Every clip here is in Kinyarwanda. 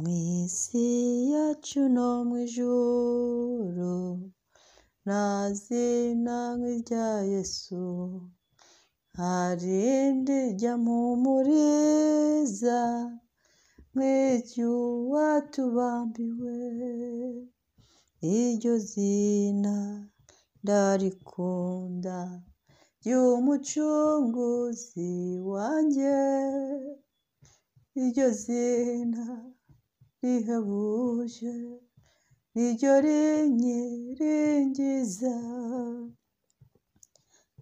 mw'isi yacu no mw'ijuru nta zina nk'irya Yesu, hari irindi ryampumuriza nk'iry'uwatubambiwe, iryo zina ndarikunda ry'umucunguzi wanjye, iryo zina rihebuje niryo rinyiringiza,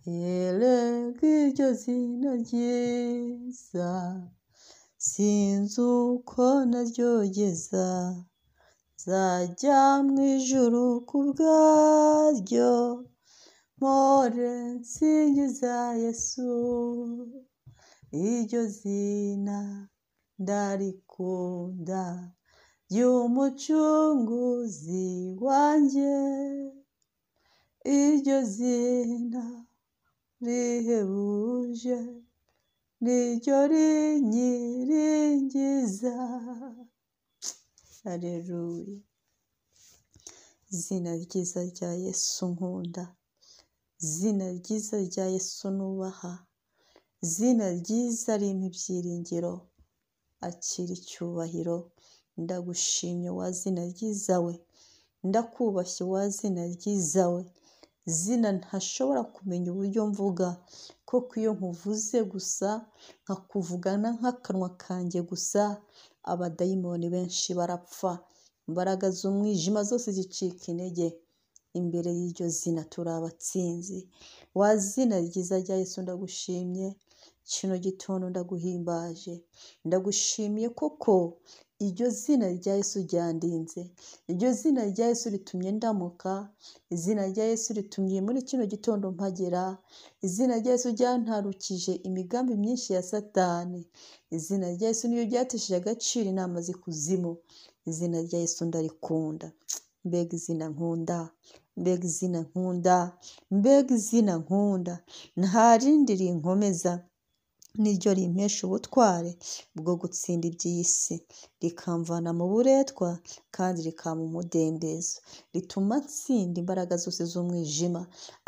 erega iryo zina ryiza sinzi uko naryogeza, nzajya mw'ijuru kubwaryo mpore nsingiza Yesu, iryo zina ndarikunda ry'umucunguzi wanjye, iryo zina rihebuje niryo rinyiringiza. Haleluya. Izina ryiza rya Yesu nkunda, izina ryiza rya Yesu nubaha, izina ryiza rimpa ibyiringiro, akira icyubahiro. Ndagushimye wa zina ryiza we, ndakubashye wa zina ryiza we, zina ntashobora kumenya uburyo mvuga, koko iyo nkuvuze gusa nkakuvugana nk'akanwa kanjye gusa, abadayimoni benshi barapfa, imbaraga z'umwijima zose zicika intege, imbere y'iryo zina turi abatsinzi. Wa zina ryiza rya Yesu ndagushimye, kino gitondo ndaguhimbaje, ndagushimiye koko iryo zina rya Yesu ryandinze, iryo zina rya Yesu ritumye ndamuka, izina rya Yesu ritumye muri kino gitondo mpagera, izina rya Yesu ryantarukije imigambi myinshi ya Satani, izina rya Yesu niyo ryatesheje agaciro inama z'ikuzimu, izina rya Yesu ndarikunda. Mbega izina nkunda, mbega izina nkunda, mbega izina nkunda, nta rindi rinkomeza, niryo rimpesha ubutware bwo gutsinda iby'iyi si, rikamvana mu buretwa kandi rikampa umudendezo, rituma nsinda imbaraga zose z'umwijima.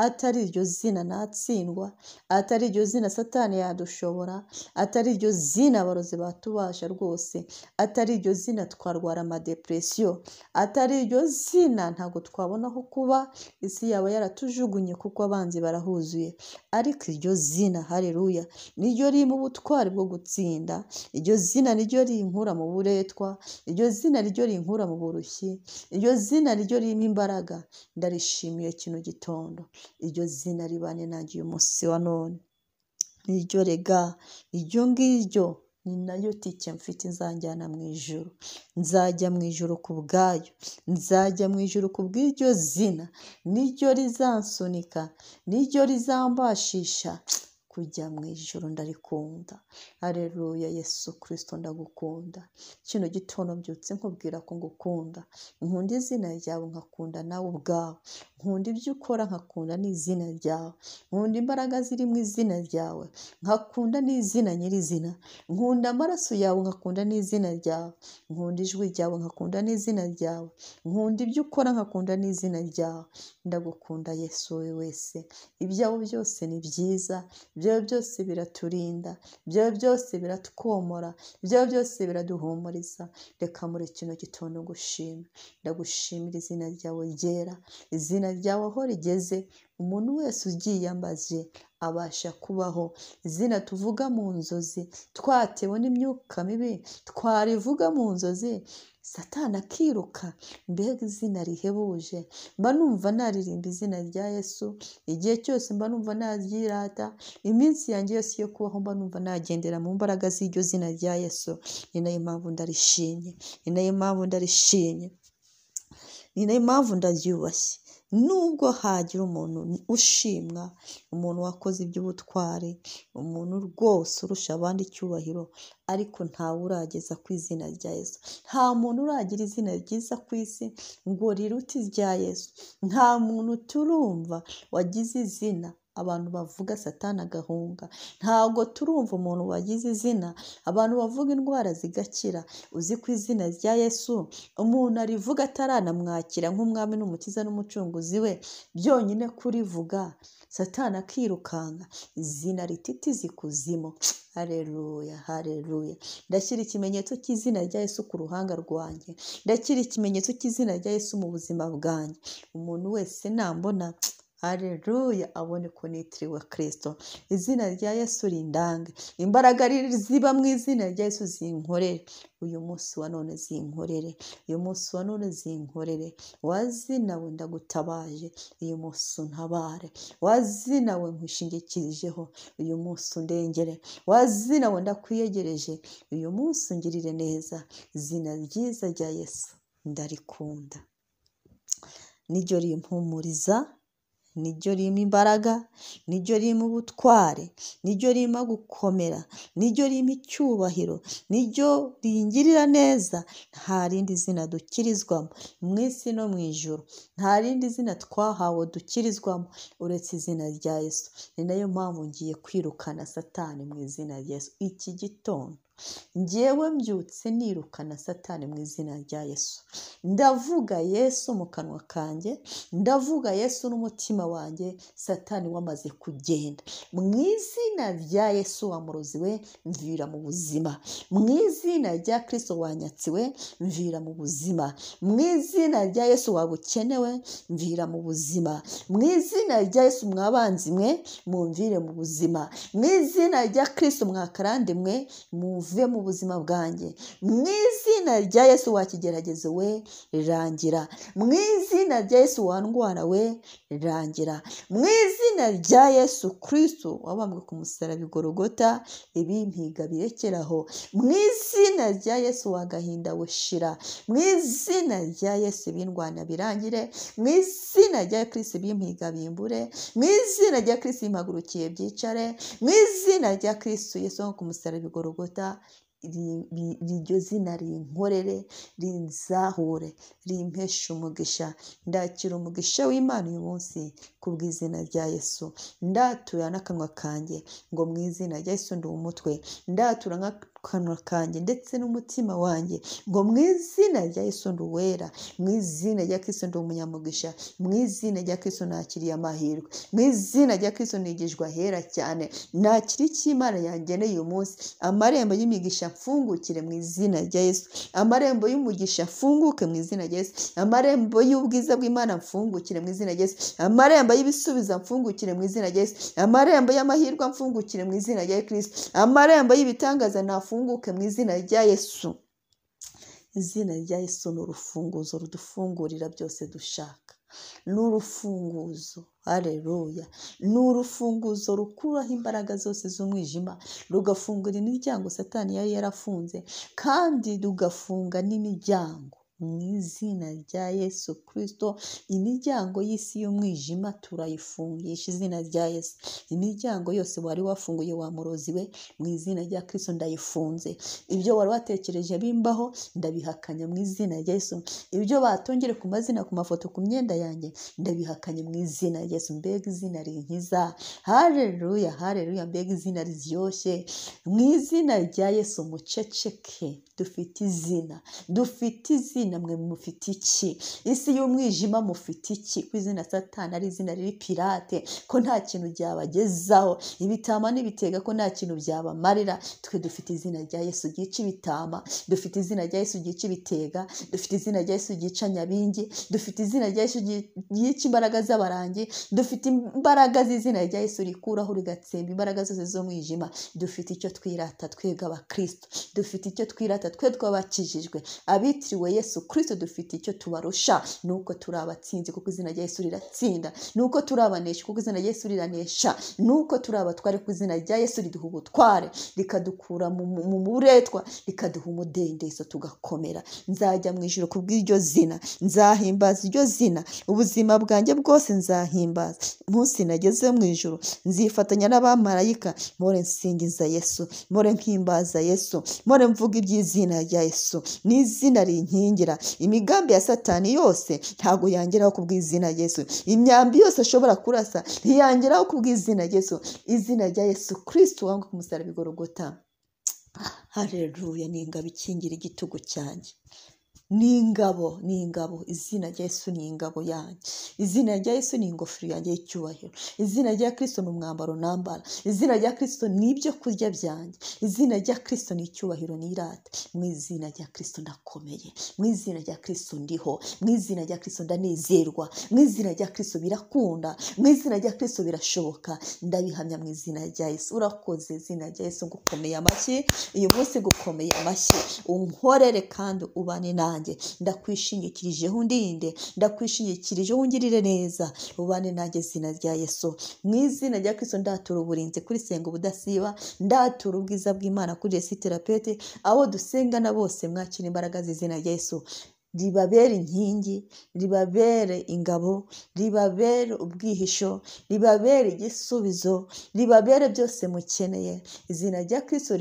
Atari iryo zina natsindwa, atari iryo zina Satani yadushobora, atari iryo zina abarozi batubasha rwose, atari iryo zina twarwara amadepresiyo, atari iryo zina ntabwo twabona aho kuba, isi yaba yaratujugunye kuko abanzi barahuzuye. Ariko iryo zina, haleluya, niryo rimpa ubutware bwo gutsinda, iryo zina niryo rinkura mu buretwa, iryo zina niryo rinkura mu burushyi, iryo zina niryo rimpa imbaraga. Ndarishimiye kino gitondo, iryo zina ribane nanjye uyu munsi wa none, niryo rega, iryo ngiryo ni nayo tike mfite izanjyana mu ijuru, nzajya mu ijuru ku bwayo, nzajya mu ijuru ku bw'iryo zina, niryo rizansunika, niryo rizambashisha kujya mu ijuru. Ndarikunda. Haleluya. Yesu Kristo ndagukunda, kino gitondo mbyutse nkubwira ko ngukunda, nkunda izina ryawe nkakunda nawe ubwawe, nkunda ibyo ukora nkakunda n'izina ryawe, nkunda imbaraga ziri mu izina ryawe nkakunda n'izina nyirizina, nkunda amaraso yawe nkakunda n'izina ryawe, nkunda ijwi ryawe nkakunda n'izina ryawe, nkunda ibyo ukora nkakunda n'izina ryawe. Ndagukunda Yesu wowe wese, ibyawe byose ni byiza, ibyawe byose biraturinda, ibyawe byose biratwomora, ibyawe byose biraduhumuriza. Reka muri kino gitondo ngushime, ndagushimira izina ryawe ryera, izina ryawe aho rigeze umuntu wese ugiye ambaje abasha kubaho. Izina tuvuga mu nzozi, twatewe n'imyuka mibi twarivuga mu nzozi Satani akiruka. Mbega izina rihebuje, mba numva naririmba izina rya Yesu igihe cyose, mba numva naryirata iminsi yanjye yose yo kubaho, mba numva nagendera mu mbaraga z'iryo zina rya Yesu. Ni nayo mpamvu ndarishimye, ni nayo mpamvu ndarishimye, ni nayo mpamvu ndaryubashye. Nubwo hagira umuntu ushimwa, umuntu wakoze iby'ubutware, umuntu rwose urusha abandi icyubahiro, ariko ntawe urageza ku izina rya Yesu. Nta muntu uragira izina ryiza ku isi ngo rirute irya Yesu. Nta muntu turumva wagize izina abantu bavuga Satani agahunga. Ntabwo turumva umuntu wagize izina, abantu bavuga indwara zigakira. Uzi ko izina rya Yesu umuntu arivuga ataranamwakira nk'umwami n'umukiza n'umucunguzi we, byonyine kurivuga Satani akirukanka. Izina rititiza ikuzimu. Haleluya, haleluya. Ndashyira ikimenyetso cy'izina rya Yesu ku ruhanga rwanjye. Ndashyira ikimenyetso cy'izina rya Yesu mu buzima bwanjye. Umuntu wese nambona, haleluya, abone ko nitiriwe Kristo. Izina rya Yesu rindange. Imbaraga ziba mu izina rya Yesu zinkorere. Uyu munsi wa none zinkorere. Uyu munsi wa none zinkorere. Wazina we ndagutabaje. Uyu munsi untabare. Wazina we nkwishingikirijeho. Uyu munsi undengere. Wazina we ndakwiyegereje. Uyu munsi ungirire neza. Izina ryiza rya Yesu ndarikunda. Niryo rimpumuriza, niryo ririmo imbaraga, niryo ririmo ubutware, niryo ririmo gukomera, niryo ririmo icyubahiro, niryo ringirira neza. Nta rindi zina dukirizwamo mu isi no mu ijuru. Nta rindi zina twahawe dukirizwamo uretse izina rya Yesu. Ni nayo mpamvu ngiye kwirukana Satani mu izina rya Yesu. Iki gitondo njyewe mbyutse nirukana Satani mu izina rya Yesu. Ndavuga Yesu mu kanwa kanjye, ndavuga Yesu n'umutima wanjye. Satani wamaze kugenda mu izina rya Yesu. Wamuroziwe, mvira mu buzima. Mu izina rya Kristo wanyatsiwe, mvira mu buzima. Mu izina rya Yesu wabukenewe, mvira mu buzima. Mu izina rya Yesu mwabanzi mwe, mumvire mu buzima. Mu izina rya Kristo mwakarande mwe, muve mu buzima bwanjye. Mu izina rya Yesu wakigeragezo we, rangira. Mu izina rya Yesu wandwara we, rangira. Mu izina rya Yesu Kristo wabambwe ku musaraba i Golgota, ibimpiga birekeraho. Mu izina rya Yesu wagahinda we, shira. Mu izina rya Yesu ibindwanya birangire. Mu izina rya Kristo ibimpiga bimbure. Mu izina rya Kristo impagurukiye byicare. Mu izina rya Kristo Yesu ku musaraba i Golgota, iryo zina rinkorere, rinzahure, rimpesha umugisha. Ndakira umugisha w'Imana uyu munsi kubw'izina rya Yesu. Ndatura n'akanwa kanjye ngo mu izina rya Yesu ndi umutwe. Ndatura n'akanwa kanjye ndetse n'umutima wanjye ngo mu izina rya Yesu ndi uwera. Mu izina rya Kristo ndi umunyamugisha. Mu izina rya Kristo nakiriye amahirwe. Mu izina rya Kristo nigijwe ahera cyane. Nakira icyo Imana yangeneye uyu munsi. Amarembo y'imigisha mfungukire mu izina rya Yesu. Amarembo y'umugisha mfunguke mu izina rya Yesu. Amarembo y'ubwiza bw'Imana mfungukire mu izina rya Yesu. Amarembo y'ibisubizo mfungukire mu izina rya Yesu. Amarembo y'amahirwe mfungukire mu izina rya Kristo. Amarembo y'ibitangaza nafunguke mu izina rya Yesu. Izina rya Yesu ni urufunguzo rudufungurira byose dushaka. Ni urufunguzo. Haleluya. Ni urufunguzo rukuraho imbaraga zose z'umwijima, rugafungura imiryango Satani yari yarafunze, kandi rugafunga n'imiryango. Mu izina rya Yesu Kristo, imiryango y'isi y'umwijima turayifungisha izina rya Yesu. Imiryango yose wari wafunguye wa murozi we, mu izina rya Kristo ndayifunze. Ibyo wari watekereje bimbaho ndabihakanya mu izina rya Yesu. Ibyo batongere ku mazina ku mafoto ku myenda yanjye ndabihakanye mu izina rya Yesu. Mbega izina rinkiza. Haleluya, haleluya. Mbega izina riryoshye. Mu izina rya Yesu muceceke. Dufite izina, dufite izina. Mwe mufite iki? Isi y'umwijima mufite iki? Ku izina Satani ari izina riri pirate, ko nta kintu byabagezaho. Ibitama n'ibitega ko nta kintu byabamarira. Twe dufite izina rya Yesu ryica ibitama. Dufite izina rya Yesu ryica ibitega. Dufite izina rya Yesu ryica nyabingi. Dufite izina rya Yesu ryica imbaraga z'abarangi. Dufite imbaraga z'izina rya Yesu rikuraho rigatsemba imbaraga zose z'umwijima. Dufite icyo twirata twebwe abakristo. Dufite icyo twirata twe twabakijijwe abitiriwe Yesu Kristo. Dufite icyo tubarusha, nuko turi abatsinzi kuko izina rya Yesu riratsinda. Nuko turi abanesha kuko izina rya Yesu riranesha. Nuko turi abatware kuko izina rya Yesu riduha ubutware, rikadukura mu buretwa, rikaduha umudendezo tugakomera. Nzajya mu ijuru kubw'iryo zina, nzahimbaza iryo zina ubuzima bwanjye bwose. Nzahimbaza umunsi nageze mu ijuru, nzifatanya n'abamarayika mpore nsingiza Yesu, mpore mpimbaza Yesu, mpore mvuga iby'izina rya Yesu. Ni izina rinkingira yanyegera. Imigambi ya Satani yose ntago yangeraho kubw'izina rya Yesu. Imyambi yose ashobora kurasa ntiyangeraho kubw'izina rya Yesu. Izina rya Yesu Kristo wanga ku musaraba i Golgotha. Haleluya. Ni ingabo ikingira igitugu cyanjye. Ni ingabo. Izina rya Yesu ni ingabo yanjye. Izina rya Yesu ni ingofero yanjye y'icyubahiro. Izina rya Kristo ni umwambaro nambara. Izina rya Kristo ni ibyo kurya byanjye. Izina rya Kristo ni icyubahiro n'irata. Mu izina rya Kristo ndakomeye. Mu izina rya Kristo ndiho. Mu izina rya Kristo ndanezerwa. Mu izina rya Kristo birakunda. Mu izina rya Kristo birashoboka. Ndabihamya mu izina rya Yesu. Urakoze izina rya Yesu, ngukomeye amashyi. Uyu munsi gukomeye amashyi. Unkorere kandi ubane nanjye. Ndakwishingikirijeho undinde. Ndakwishingikirijeho ungirire neza. Ubane nanjye izina rya Yesu. Mu izina rya Kristo ndatura uburinzi kuri Senga ubudasiba. Ndatura ubwiza bw'Imana kuri Jesi Therapeutic. Abo dusengana bose mwakira imbaraga z'izina rya Yesu. Ribabere inkingi, ribabere ingabo, ribabere ubwihisho, ribabere igisubizo, ribabere byose mukeneye. Izina rya Kristo